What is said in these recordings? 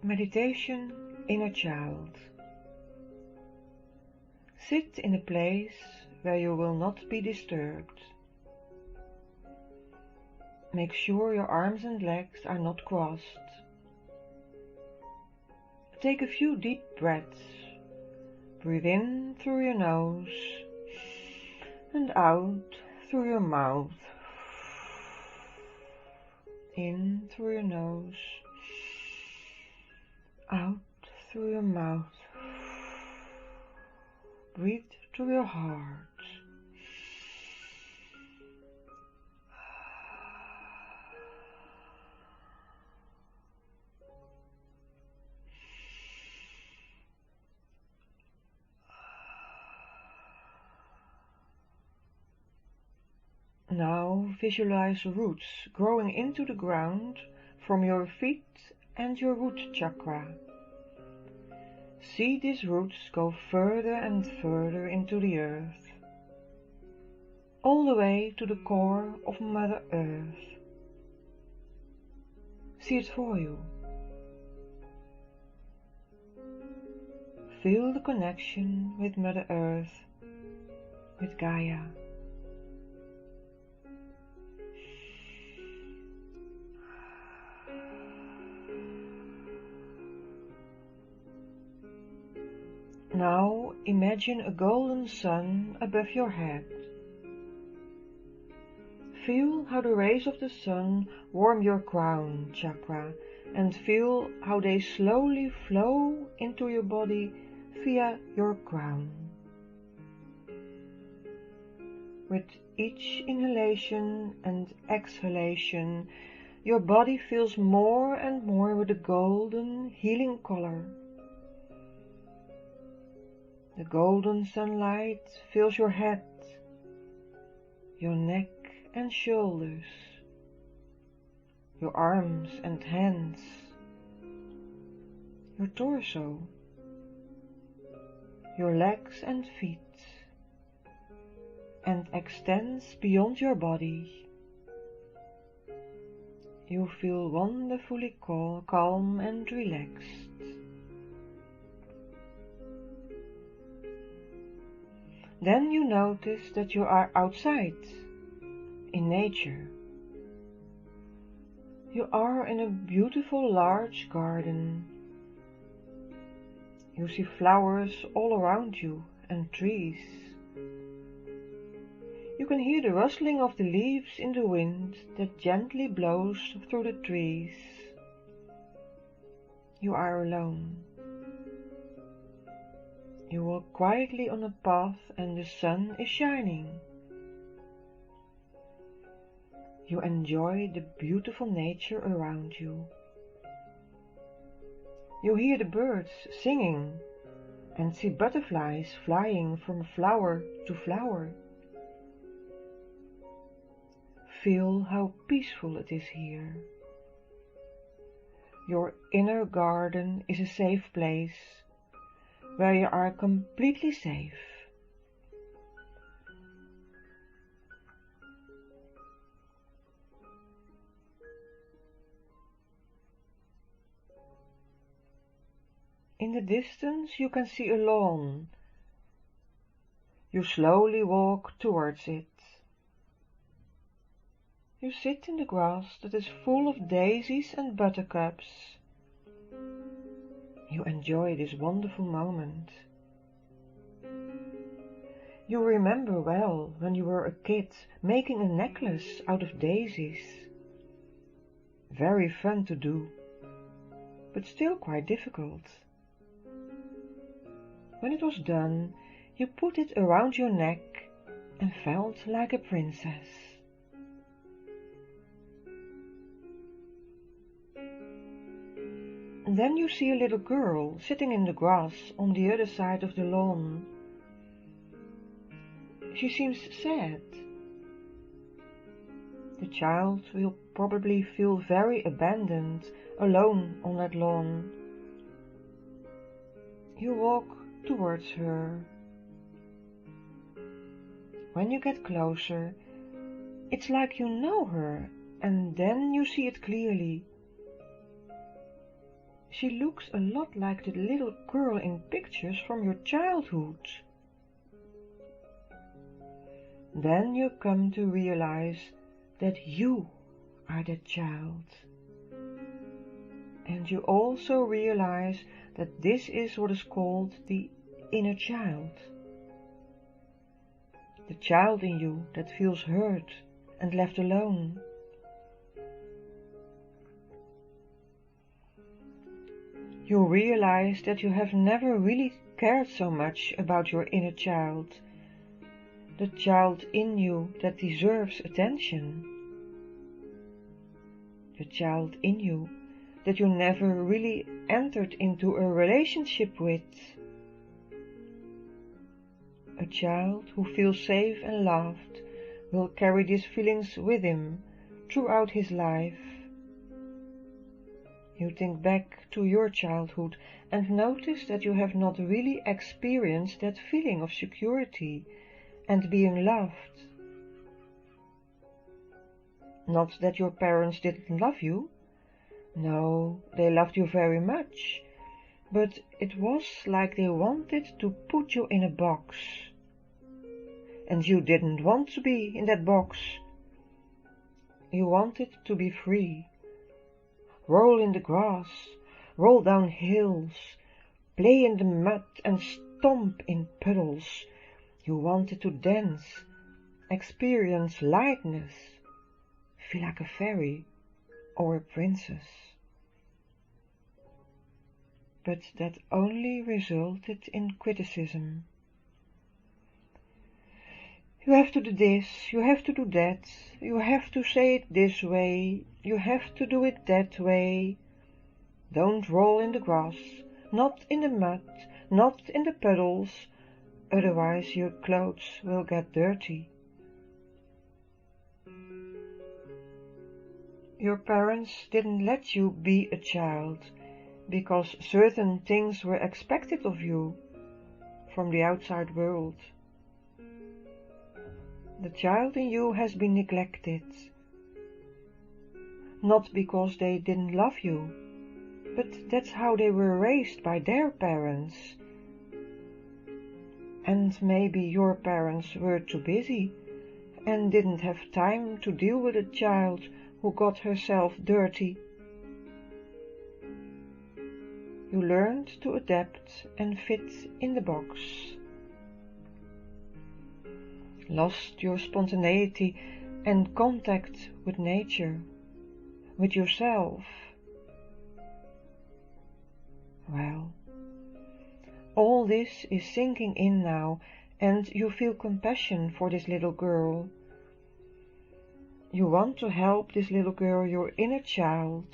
Meditation, Inner Child. Sit in a place where you will not be disturbed. Make sure your arms and legs are not crossed. Take a few deep breaths. Breathe in through your nose and out through your mouth. In through your nose, out through your mouth. Breathe through your heart. Now visualize roots growing into the ground from your feet and your root chakra. See these roots go further and further into the earth, all the way to the core of Mother Earth. See it for you. Feel the connection with Mother Earth, with Gaia. Now imagine a golden sun above your head. Feel how the rays of the sun warm your crown chakra and feel how they slowly flow into your body via your crown. With each inhalation and exhalation, your body fills more and more with a golden, healing color. The golden sunlight fills your head, your neck and shoulders, your arms and hands, your torso, your legs and feet, and extends beyond your body. You feel wonderfully calm and relaxed. Then you notice that you are outside, in nature. You are in a beautiful large garden. You see flowers all around you and trees. You can hear the rustling of the leaves in the wind that gently blows through the trees. You are alone. You walk quietly on a path and the sun is shining. You enjoy the beautiful nature around you. You hear the birds singing and see butterflies flying from flower to flower. Feel how peaceful it is here. Your inner garden is a safe place where you are completely safe. In the distance you can see a lawn. You slowly walk towards it. You sit in the grass that is full of daisies and buttercups. You enjoy this wonderful moment. You remember well when you were a kid making a necklace out of daisies. Very fun to do, but still quite difficult. When it was done, you put it around your neck and felt like a princess. And then you see a little girl sitting in the grass on the other side of the lawn. She seems sad. The child will probably feel very abandoned, alone on that lawn. You walk towards her. When you get closer, it's like you know her, and then you see it clearly. She looks a lot like the little girl in pictures from your childhood. Then you come to realize that you are that child. And you also realize that this is what is called the inner child. The child in you that feels hurt and left alone. You realize that you have never really cared so much about your inner child, the child in you that deserves attention, the child in you that you never really entered into a relationship with, a child who feels safe and loved will carry these feelings with him throughout his life. You think back to your childhood and notice that you have not really experienced that feeling of security and being loved. Not that your parents didn't love you. No, they loved you very much, but it was like they wanted to put you in a box. And you didn't want to be in that box. You wanted to be free. Roll in the grass, roll down hills, play in the mud and stomp in puddles. You wanted to dance, experience lightness, feel like a fairy or a princess. But that only resulted in criticism. You have to do this, you have to do that, you have to say it this way, you have to do it that way. Don't roll in the grass, not in the mud, not in the puddles, otherwise your clothes will get dirty. Your parents didn't let you be a child because certain things were expected of you from the outside world. The child in you has been neglected, not because they didn't love you, but that's how they were raised by their parents. And maybe your parents were too busy and didn't have time to deal with a child who got herself dirty. You learned to adapt and fit in the box. Lost your spontaneity and contact with nature, with yourself. Well, all this is sinking in now, and you feel compassion for this little girl. You want to help this little girl, your inner child,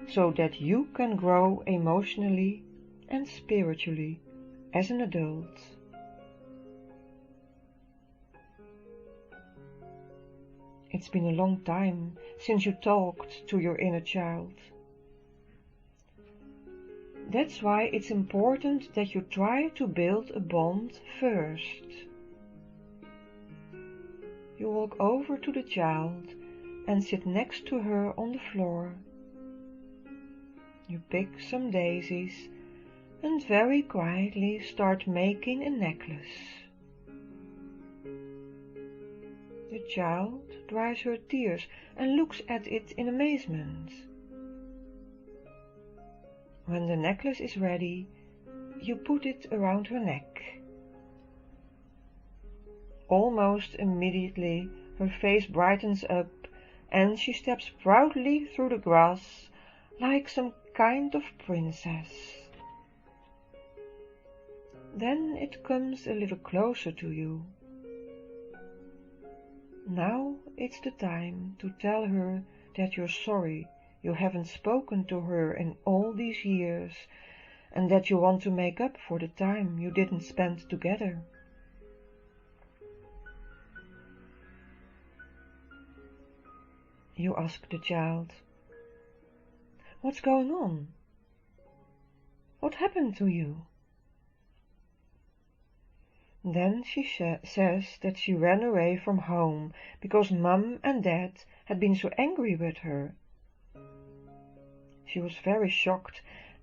so that you can grow emotionally and spiritually as an adult. It's been a long time since you talked to your inner child. That's why it's important that you try to build a bond first. You walk over to the child and sit next to her on the floor. You pick some daisies and very quietly start making a necklace. The child dries her tears and looks at it in amazement. When the necklace is ready, you put it around her neck. Almost immediately her face brightens up and she steps proudly through the grass like some kind of princess. Then it comes a little closer to you. Now it's the time to tell her that you're sorry you haven't spoken to her in all these years, and that you want to make up for the time you didn't spend together. You ask the child, "What's going on? What happened to you?" Then she says that she ran away from home because Mum and Dad had been so angry with her. She was very shocked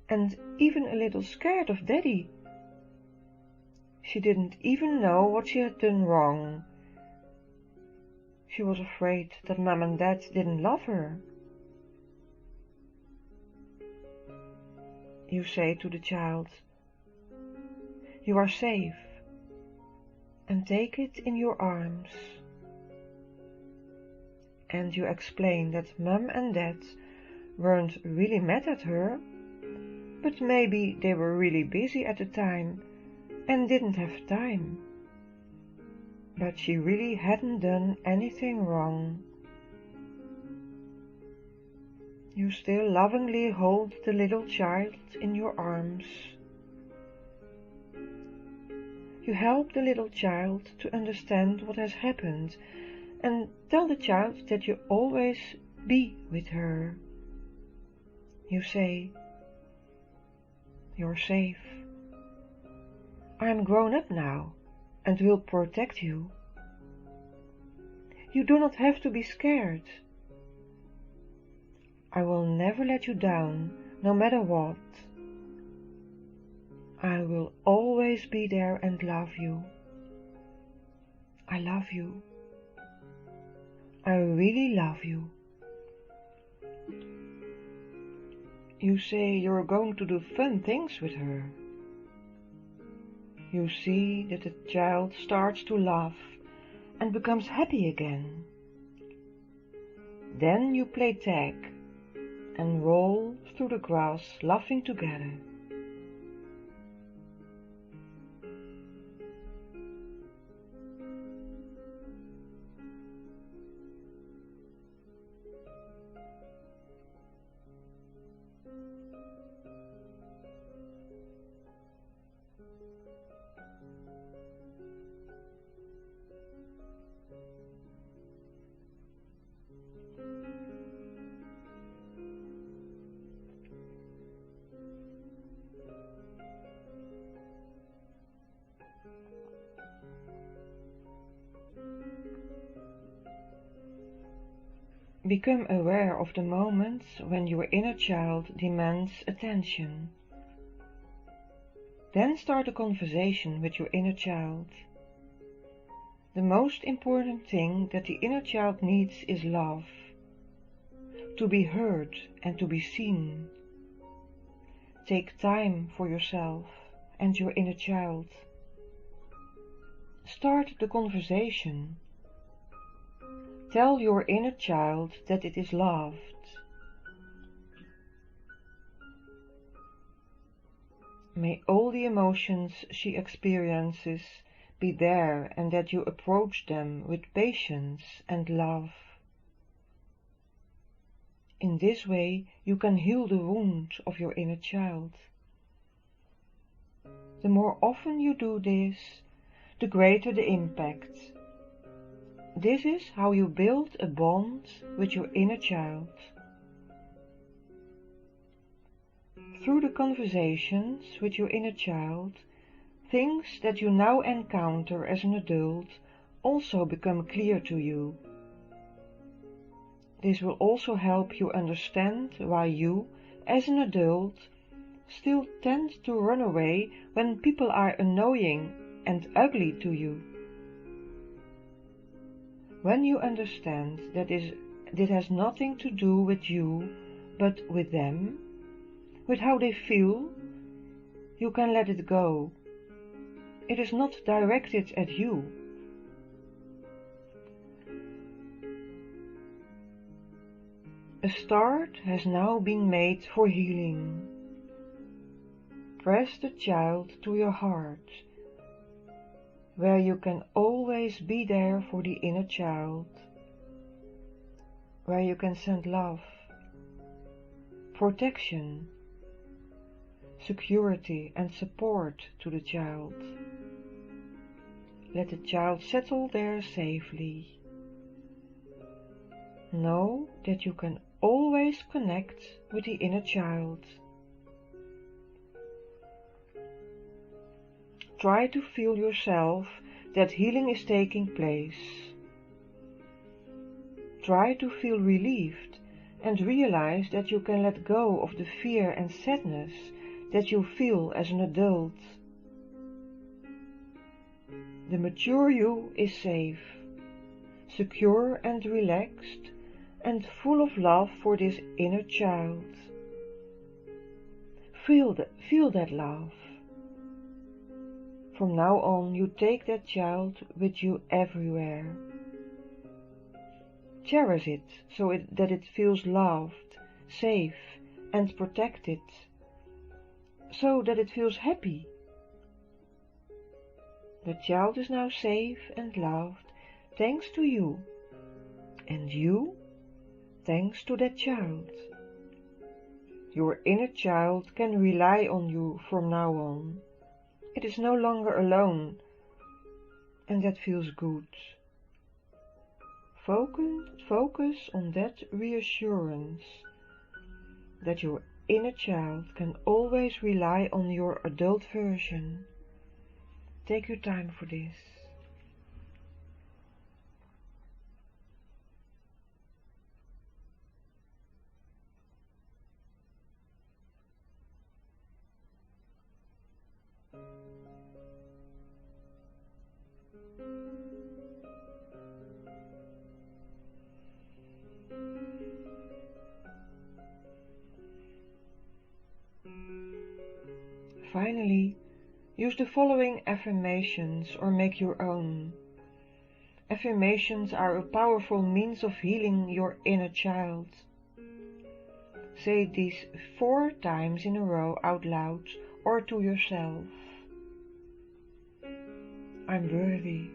and even a little scared of Daddy. She didn't even know what she had done wrong. She was afraid that Mom and Dad didn't love her. You say to the child, "You are safe," and take it in your arms. And you explain that Mom and Dad weren't really mad at her, but maybe they were really busy at the time and didn't have time. But she really hadn't done anything wrong. You still lovingly hold the little child in your arms. You help the little child to understand what has happened and tell the child that you always be with her. You say, "You're safe. I am grown up now and will protect you. You do not have to be scared. I will never let you down, no matter what. I will always be there and love you. I love you. I really love you." You say you're going to do fun things with her. You see that the child starts to laugh and becomes happy again. Then you play tag and roll through the grass laughing together. Become aware of the moments when your inner child demands attention. Then start a conversation with your inner child. The most important thing that the inner child needs is love, to be heard and to be seen. Take time for yourself and your inner child. Start the conversation. Tell your inner child that it is loved. May all the emotions she experiences be there and that you approach them with patience and love. In this way you can heal the wound of your inner child. The more often you do this, the greater the impact. This is how you build a bond with your inner child. Through the conversations with your inner child, things that you now encounter as an adult also become clear to you. This will also help you understand why you, as an adult, still tend to run away when people are annoying and ugly to you. When you understand that this has nothing to do with you, but with them, with how they feel, you can let it go. It is not directed at you. A start has now been made for healing. Press the child to your heart, where you can always be there for the inner child, where you can send love, protection, security and support to the child. Let the child settle there safely. Know that you can always connect with the inner child. Try to feel yourself that healing is taking place. Try to feel relieved and realize that you can let go of the fear and sadness that you feel as an adult. The mature you is safe, secure and relaxed, and full of love for this inner child. Feel that love. From now on, you take that child with you everywhere. Cherish it so that it feels loved, safe, and protected, so that it feels happy. The child is now safe and loved thanks to you, and you thanks to that child. Your inner child can rely on you from now on. It is no longer alone, and that feels good. Focus on that reassurance that your inner child can always rely on your adult version. Take your time for this. Finally, use the following affirmations or make your own. Affirmations are a powerful means of healing your inner child. Say these 4 times in a row out loud or to yourself. I'm worthy.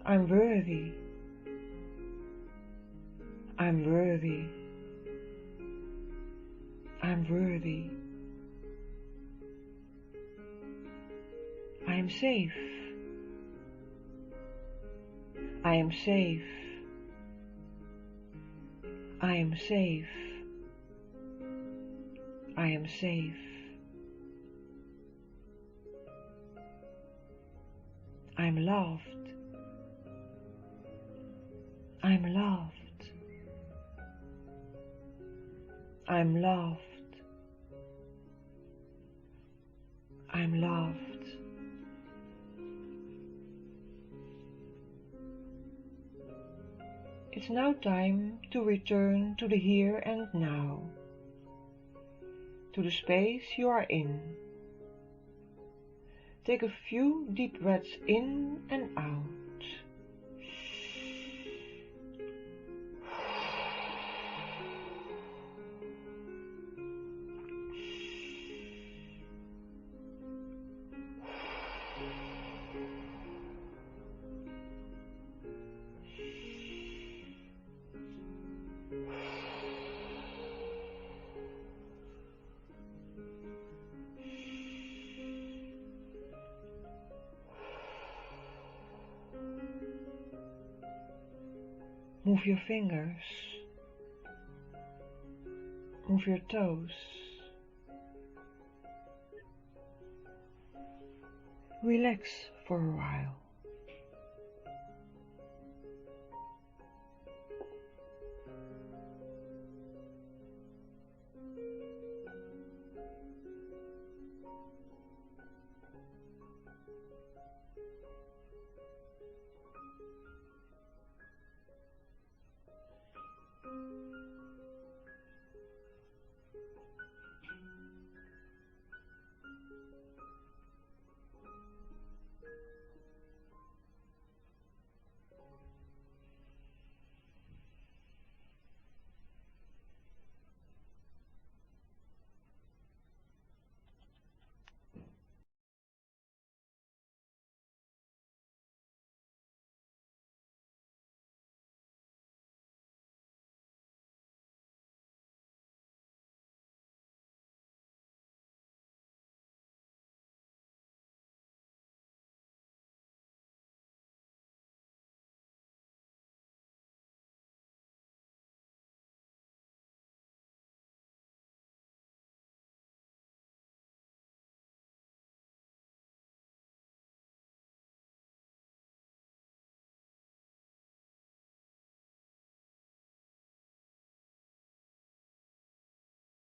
I'm worthy. I'm worthy. I'm worthy. I am safe. I am safe. I am safe. I am safe. I'm loved. I'm loved. I'm loved. I'm loved. It's now time to return to the here and now, to the space you are in. Take a few deep breaths in and out. Move your fingers. Move your toes. Relax for a while.